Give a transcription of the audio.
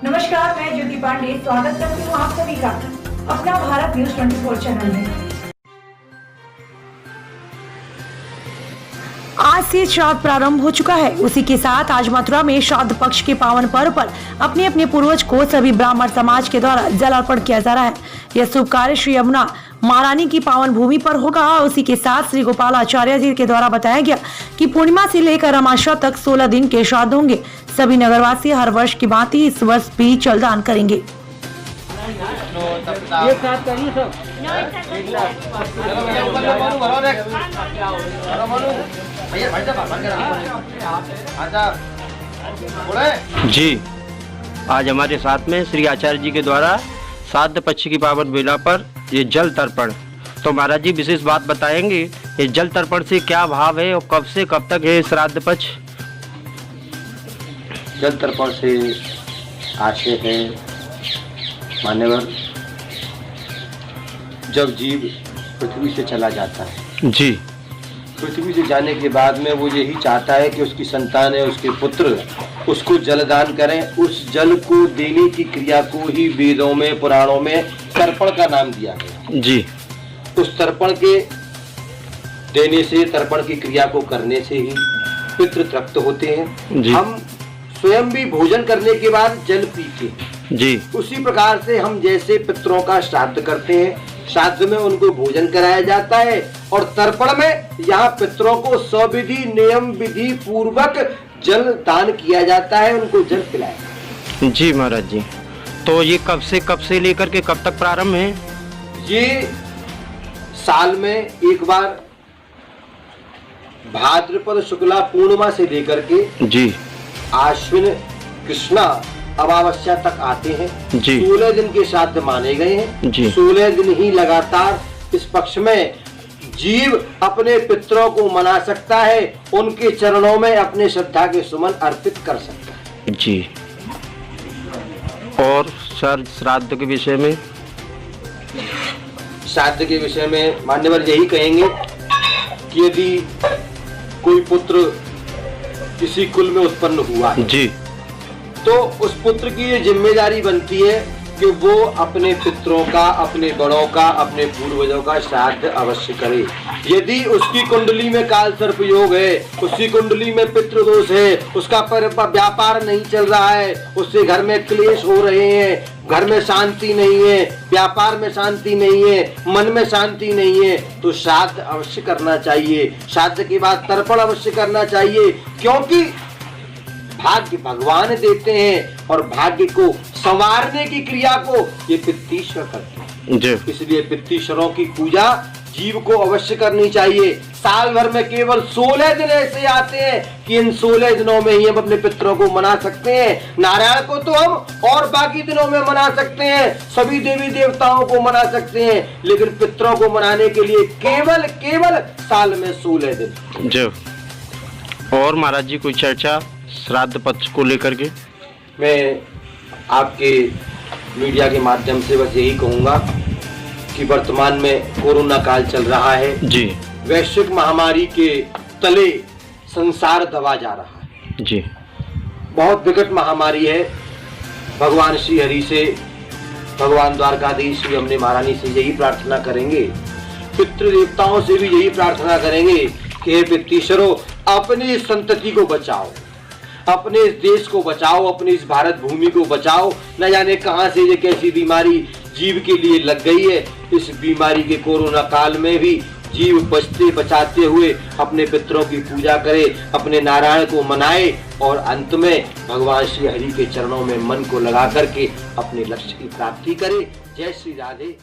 नमस्कार, मैं ज्योति पांडे स्वागत करती हूँ आप सभी का अपना भारत न्यूज 24 चैनल में। आज से श्राद्ध प्रारंभ हो चुका है। उसी के साथ आज मथुरा में श्राद्ध पक्ष के पावन पर्व पर अपने अपने पूर्वज को सभी ब्राह्मण समाज के द्वारा जल अर्पण किया जा रहा है। यह शुभ कार्य श्री यमुना महारानी की पावन भूमि पर होगा। उसी के साथ श्री गोपालाचार्य जी के द्वारा बताया गया कि पूर्णिमा से लेकर अमावस्या तक 16 दिन के श्राद्ध होंगे। सभी नगरवासी हर वर्ष की भांति इस वर्ष भी जलदान करेंगे। जी, आज हमारे साथ में श्री आचार्य जी के द्वारा श्राद्ध पक्ष की पावन बेला पर ये जल तर्पण। तो महाराज जी विशेष बात बताएंगे, ये जल तर्पण से क्या भाव है और कब से कब तक है श्राद्ध पक्ष? जल तर्पण से आशय है मान्यवर, जब जीव पृथ्वी से चला जाता है जी, पृथ्वी से जाने के बाद में वो यही चाहता है कि उसकी संतान है, उसके पुत्र उसको जलदान करें। उस जल को देने की क्रिया को ही वेदों में पुराणों में तर्पण का नाम दिया गया जी। उस तर्पण के देने से, तर्पण की क्रिया को करने से ही पितृ तृप्त होते हैं जी। हम स्वयं भी भोजन करने के बाद जल पीते हैं जी। उसी प्रकार से हम जैसे पितरों का श्राद्ध करते हैं, श्राद्ध में उनको भोजन कराया जाता है और तर्पण में यहाँ पितरों को सविधि नियम विधि पूर्वक जल दान किया जाता है, उनको जल पिलाया जाता है। जी महाराज जी, तो ये कब से लेकर के कब तक प्रारंभ है? ये साल में एक बार भाद्रपद शुक्ला पूर्णिमा से लेकर के जी आश्विन कृष्णा अमावस्या तक आते हैं। 16 दिन के श्राद्ध माने गए हैं। 16 दिन ही लगातार इस पक्ष में जीव अपने पितरों को मना सकता है, उनके चरणों में अपने श्रद्धा के सुमन अर्पित कर सकता है जी। और सर श्राद्ध के विषय में? श्राद्ध के विषय में मान्यवर यही कहेंगे कि यदि कोई पुत्र किसी कुल में उत्पन्न हुआ है जी, तो उस पुत्र की ये जिम्मेदारी बनती है कि वो अपने पितरों का, अपने बड़ों का, अपने पूर्वजों का श्राद्ध अवश्य करे। यदि उसकी कुंडली में काल सर्प योग है, उसकी कुंडली में पितृदोष है, उसका व्यापार नहीं चल रहा है, उससे घर में क्लेश हो रहे हैं, घर में शांति नहीं है, व्यापार में शांति नहीं है, मन में शांति नहीं है, तो श्राद्ध अवश्य करना चाहिए। श्राद्ध के बाद तर्पण अवश्य करना चाहिए, क्योंकि भाग्य भगवान देते हैं और भाग्य को संवारने की क्रिया को ये पितृश्वर करते हैं। इसलिए पितृश्वरों की पूजा जीव को अवश्य करनी चाहिए। साल भर में केवल 16 दिन ऐसे आते हैं कि इन 16 दिनों में ही हम अपने पितरों को मना सकते हैं। नारायण को तो हम और बाकी दिनों में मना सकते हैं, सभी देवी देवताओं को मना सकते हैं, लेकिन पितरों को मनाने के लिए केवल साल में 16 दिन। जो और महाराज जी कोई चर्चा श्राद्ध पक्ष को लेकर के? मैं आपके मीडिया के माध्यम से बस यही कहूंगा कि वर्तमान में कोरोना काल चल रहा है जी, वैश्विक महामारी के तले संसार दबा जा रहा है जी, बहुत विकट महामारी है। भगवान श्री हरि से, भगवान द्वारकाधीश श्री यमुना महारानी से यही प्रार्थना करेंगे, पितृदेवताओं से भी यही प्रार्थना करेंगे कि हे पितृश्वरों, अपनी संतति को बचाओ, अपने इस देश को बचाओ, अपनी इस भारत भूमि को बचाओ। न जाने कहां से ये कैसी बीमारी जीव के लिए लग गई है। इस बीमारी के कोरोना काल में भी जीव बचाते हुए अपने पितरों की पूजा करे, अपने नारायण को मनाए और अंत में भगवान श्री हरि के चरणों में मन को लगा करके अपने लक्ष्य की प्राप्ति करे। जय श्री राधे।